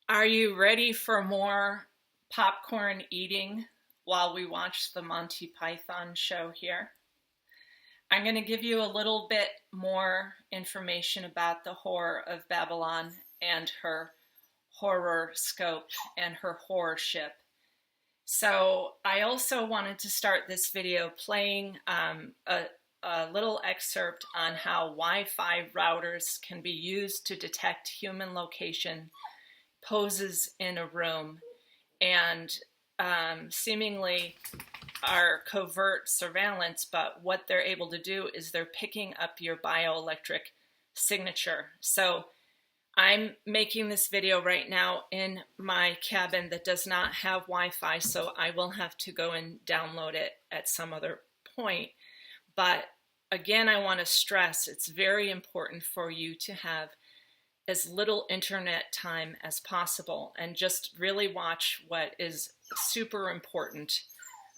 Are you ready for more popcorn eating while we watch the Monty Python show here? I'm going to give you a little bit more information about the Whore of Babylon and her horror scope and her horror ship. So I also wanted to start this video playing a little excerpt on how Wi-Fi routers can be used to detect human location, poses in a room, and seemingly are covert surveillance, but what they're able to do is they're picking up your bioelectric signature. So I'm making this video right now in my cabin that does not have Wi-Fi, so I will have to go and download it at some other point. But again, I want to stress it's very important for you to have as little internet time as possible and just really watch what is super important,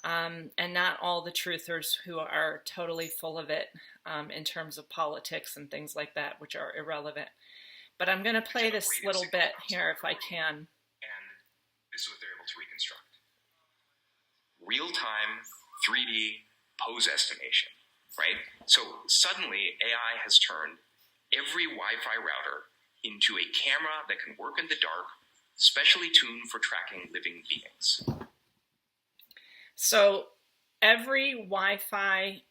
and not all the truthers who are totally full of it in terms of politics and things like that, which are irrelevant. But I'm going to play this little bit here if I can. And this is what they're able to reconstruct. Real-time 3D pose estimation, right? So suddenly AI has turned every Wi-Fi router into a camera that can work in the dark, specially tuned for tracking living beings. So every Wi-Fi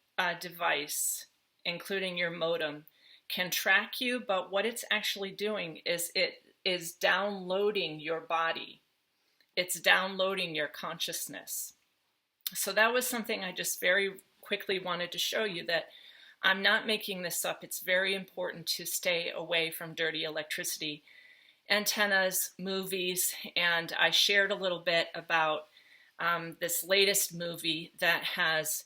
device, including your modem, can track you, but what it's actually doing is it is downloading your body. It's downloading your consciousness. So that was something I just very quickly wanted to show you, that I'm not making this up. It's very important to stay away from dirty electricity, antennas, movies, and I shared a little bit about this latest movie that has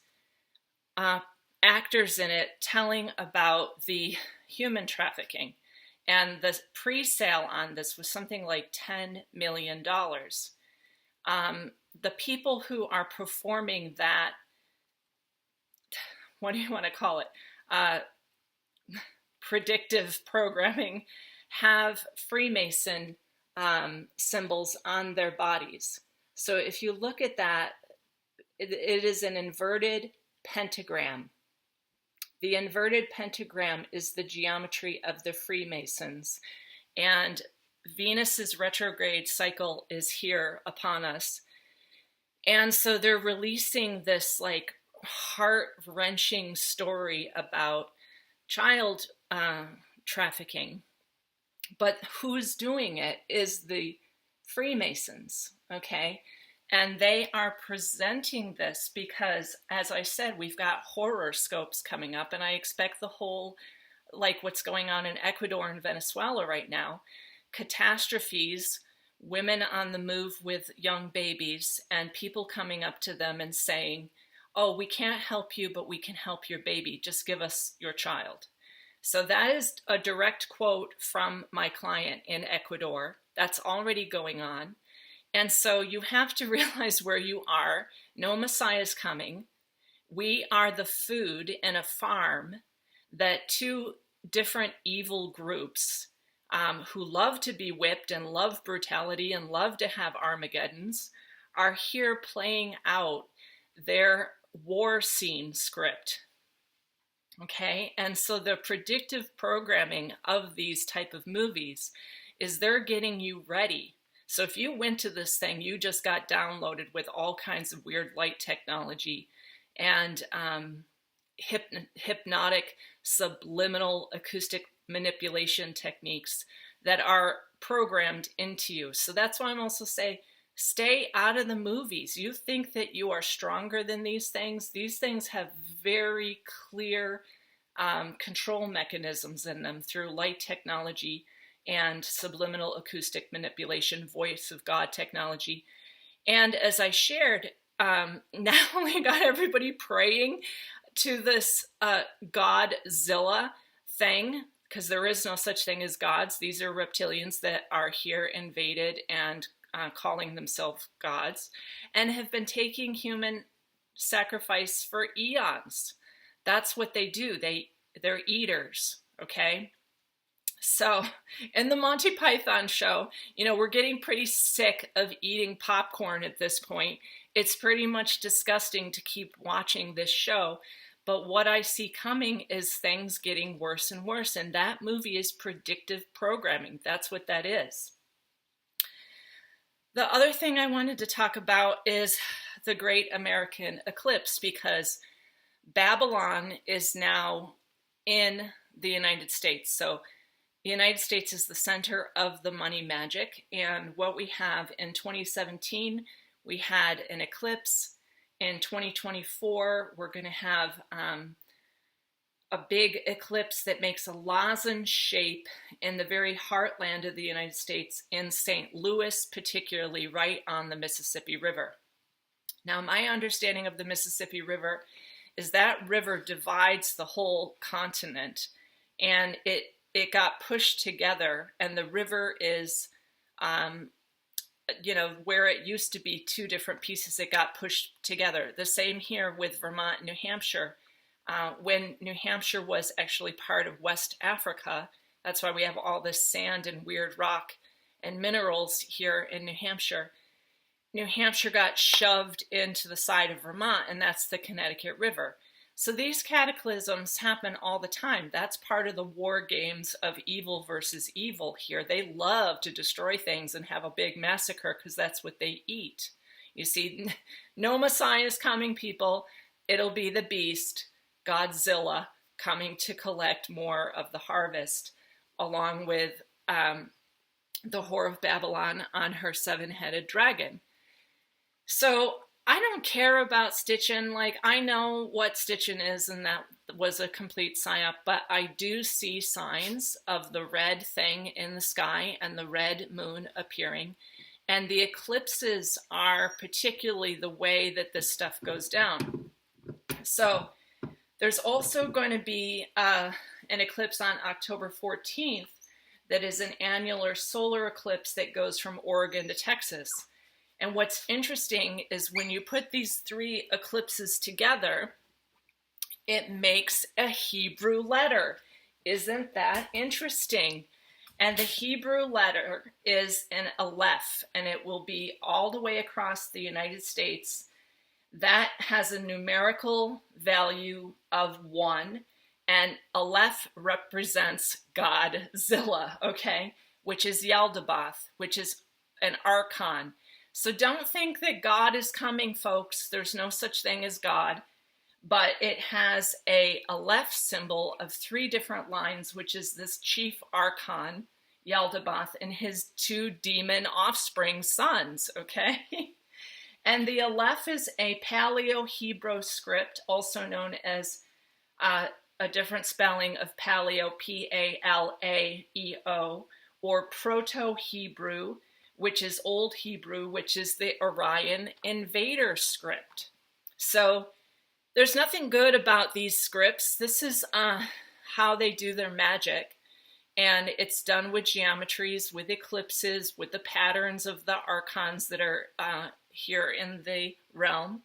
actors in it telling about the human trafficking. And the pre-sale on this was something like $10 million. The people who are performing that, what do you want to call it? Predictive programming, have Freemason symbols on their bodies. So if you look at that, it is an inverted pentagram. The inverted pentagram is the geometry of the Freemasons, and Venus's retrograde cycle is here upon us. And so they're releasing this like heart-wrenching story about child trafficking. But who's doing it is the Freemasons, okay? And they are presenting this because, as I said, we've got horror scopes coming up, and I expect the whole, like what's going on in Ecuador and Venezuela right now, catastrophes, women on the move with young babies, and people coming up to them and saying, oh, we can't help you, but we can help your baby. Just give us your child. So that is a direct quote from my client in Ecuador. That's already going on. And so you have to realize where you are. No Messiah is coming. We are the food in a farm that two different evil groups who love to be whipped and love brutality and love to have Armageddons are here playing out their war scene script. Okay, and so the predictive programming of these type of movies is they're getting you ready. So if you went to this thing, you just got downloaded with all kinds of weird light technology and hypnotic, subliminal acoustic manipulation techniques that are programmed into you. So that's why I'm also saying, stay out of the movies. You think that you are stronger than these things. These things have very clear control mechanisms in them through light technology and subliminal acoustic manipulation, voice of God technology. And as I shared, now we got everybody praying to this Godzilla thing, because there is no such thing as gods. These are reptilians that are here invaded and calling themselves gods, and have been taking human sacrifice for eons. That's what they do. They're eaters, okay? So, in the Monty Python show, we're getting pretty sick of eating popcorn at this point. It's pretty much disgusting to keep watching this show. But what I see coming is things getting worse and worse. And that movie is predictive programming. That's what that is. The other thing I wanted to talk about is the Great American Eclipse, because Babylon is now in the United States. So the United States is the center of the money magic. And what we have in 2017, we had an eclipse. In 2024, we're going to have a big eclipse that makes a lozenge shape in the very heartland of the United States, in St. Louis, particularly right on the Mississippi River. Now, my understanding of the Mississippi River is that river divides the whole continent, and it got pushed together, and the river is, where it used to be two different pieces, it got pushed together. The same here with Vermont and New Hampshire. When New Hampshire was actually part of West Africa, that's why we have all this sand and weird rock and minerals here in New Hampshire. New Hampshire got shoved into the side of Vermont, and that's the Connecticut River. So these cataclysms happen all the time. That's part of the war games of evil versus evil here. They love to destroy things and have a big massacre because that's what they eat. You see, no Messiah is coming, people. It'll be the beast, Godzilla, coming to collect more of the harvest, along with the whore of Babylon on her seven-headed dragon. So I don't care about Stitchin'. Like, I know what Stitchin' is, and that was a complete psyop, but I do see signs of the red thing in the sky and the red moon appearing. And the eclipses are particularly the way that this stuff goes down. So there's also going to be an eclipse on October 14th that is an annular solar eclipse that goes from Oregon to Texas. And what's interesting is when you put these three eclipses together, it makes a Hebrew letter. Isn't that interesting? And the Hebrew letter is an Aleph, and it will be all the way across the United States. That has a numerical value of 1, and Aleph represents Godzilla, okay, which is Yaldabaoth, which is an archon. So don't think that God is coming, folks. There's no such thing as God. But it has a Aleph symbol of 3 different lines, which is this chief archon, Yaldabaoth, and his 2 demon offspring sons, okay? And the Aleph is a Paleo-Hebrew script, also known as a different spelling of Paleo, P-A-L-A-E-O, or Proto-Hebrew, which is Old Hebrew, which is the Orion invader script. So there's nothing good about these scripts. This is how they do their magic. And it's done with geometries, with eclipses, with the patterns of the archons that are here in the realm.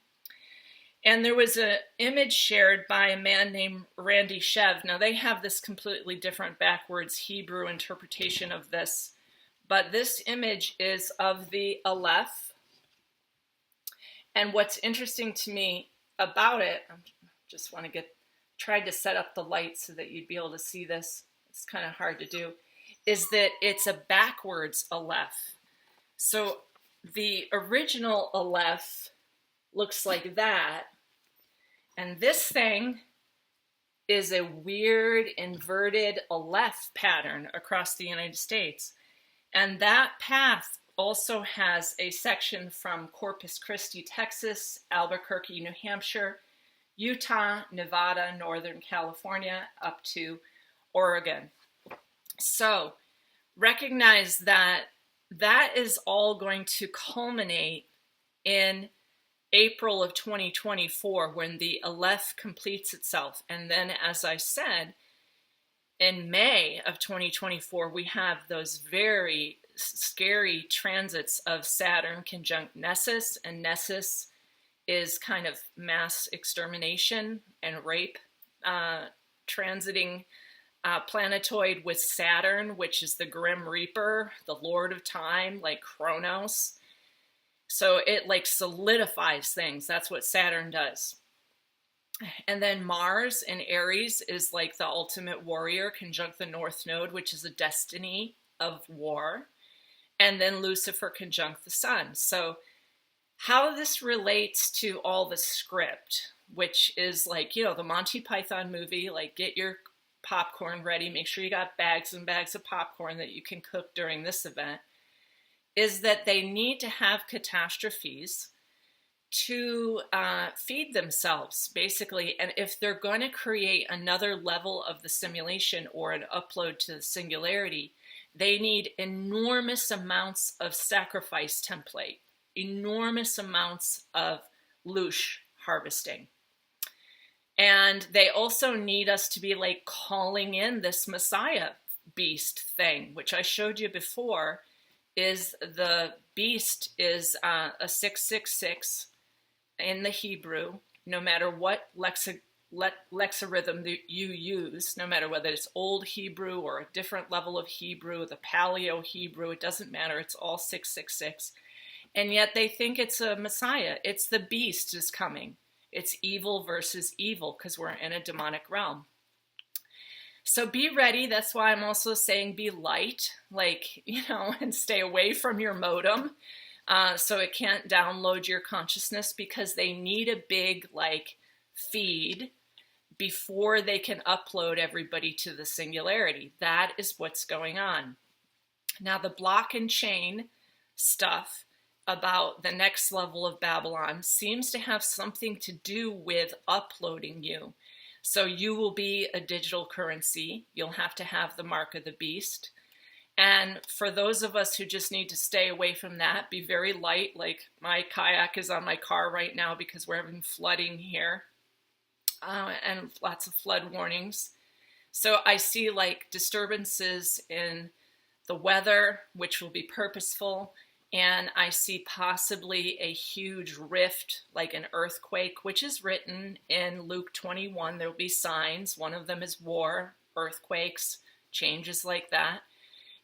And there was an image shared by a man named Randy Shev. Now they have this completely different backwards Hebrew interpretation of this. But this image is of the Aleph. And what's interesting to me about it, I just want to tried to set up the light so that you'd be able to see this. It's kind of hard to do, is that it's a backwards Aleph. So the original Aleph looks like that. And this thing is a weird inverted Aleph pattern across the United States. And that path also has a section from Corpus Christi, Texas, Albuquerque, New Hampshire, Utah, Nevada, Northern California, up to Oregon. So recognize that that is all going to culminate in April of 2024 when the Aleph completes itself. And then, as I said, in May of 2024, we have those very scary transits of Saturn conjunct Nessus, and Nessus is kind of mass extermination and rape transiting planetoid with Saturn, which is the Grim Reaper, the Lord of Time, like Kronos. So it like solidifies things. That's what Saturn does. And then Mars in Aries is like the ultimate warrior, conjunct the North Node, which is a destiny of war. And then Lucifer conjunct the Sun. So how this relates to all the script, which is like, you know, the Monty Python movie, like get your popcorn ready, make sure you got bags and bags of popcorn that you can cook during this event, is that they need to have catastrophes to feed themselves, basically. And if they're going to create another level of the simulation or an upload to the singularity, they need enormous amounts of sacrifice template, enormous amounts of loosh harvesting. And they also need us to be like calling in this Messiah beast thing, which I showed you before. Is the beast is a 666 in the Hebrew, no matter what lexirhythm you use, no matter whether it's Old Hebrew or a different level of Hebrew, the Paleo Hebrew, it doesn't matter, it's all 666. And yet they think it's a Messiah. It's the beast is coming. It's evil versus evil because we're in a demonic realm. So be ready. That's why I'm also saying be light, like, you know, and stay away from your modem so it can't download your consciousness, because they need a big, like, feed before they can upload everybody to the singularity. That is what's going on. Now, the block and chain stuff about the next level of Babylon seems to have something to do with uploading you. So you will be a digital currency. You'll have to have the mark of the beast. And for those of us who just need to stay away from that, be very light. Like my kayak is on my car right now because we're having flooding here and lots of flood warnings. So I see like disturbances in the weather, which will be purposeful. And I see possibly a huge rift, like an earthquake, which is written in Luke 21. There will be signs. One of them is war, earthquakes, changes like that.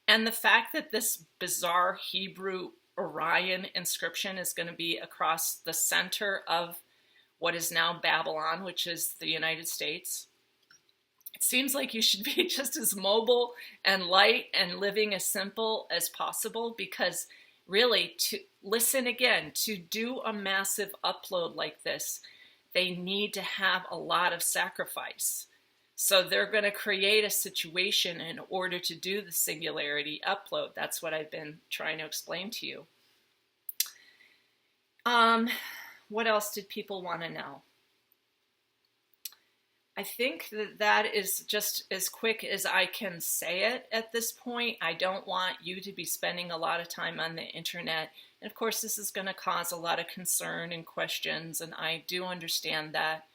And the fact that this bizarre Hebrew Orion inscription is going to be across the center of what is now Babylon, which is the United States. It seems like you should be just as mobile and light and living as simple as possible, because really, to listen again, to do a massive upload like this, they need to have a lot of sacrifice. So they're going to create a situation in order to do the singularity upload. That's what I've been trying to explain to you. What else did people want to know? I think that is just as quick as I can say it at this point. I don't want you to be spending a lot of time on the internet. And of course, this is going to cause a lot of concern and questions, and I do understand that.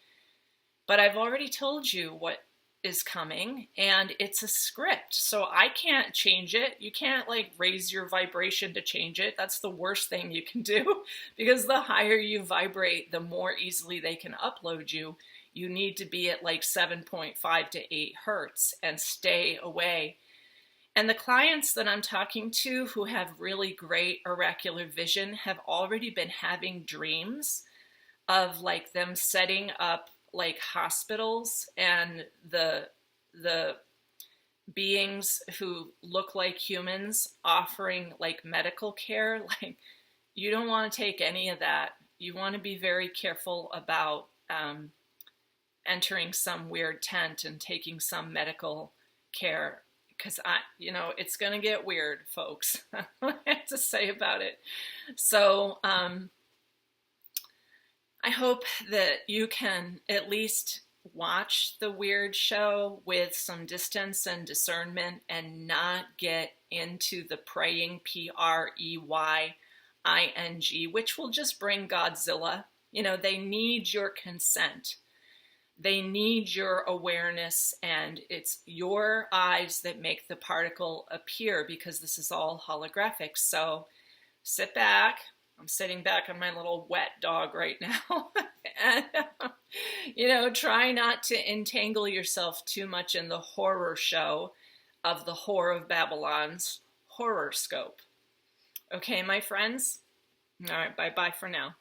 But I've already told you what is coming, and it's a script. So I can't change it. You can't like raise your vibration to change it. That's the worst thing you can do, because the higher you vibrate, the more easily they can upload you. You need to be at like 7.5 to 8 hertz and stay away. And the clients that I'm talking to who have really great oracular vision have already been having dreams of like them setting up like hospitals, and the beings who look like humans offering like medical care. Like, you don't want to take any of that. You want to be very careful about entering some weird tent and taking some medical care, because it's going to get weird, folks. I have to say about it. So I hope that you can at least watch the weird show with some distance and discernment, and not get into the praying, PREYING, which will just bring Godzilla. They need your consent. They need your awareness, and it's your eyes that make the particle appear, because this is all holographic. So sit back, I'm sitting back on my little wet dog right now. And, try not to entangle yourself too much in the horror show of the Whore of Babylon's horoscope. Okay, my friends? All right, bye-bye for now.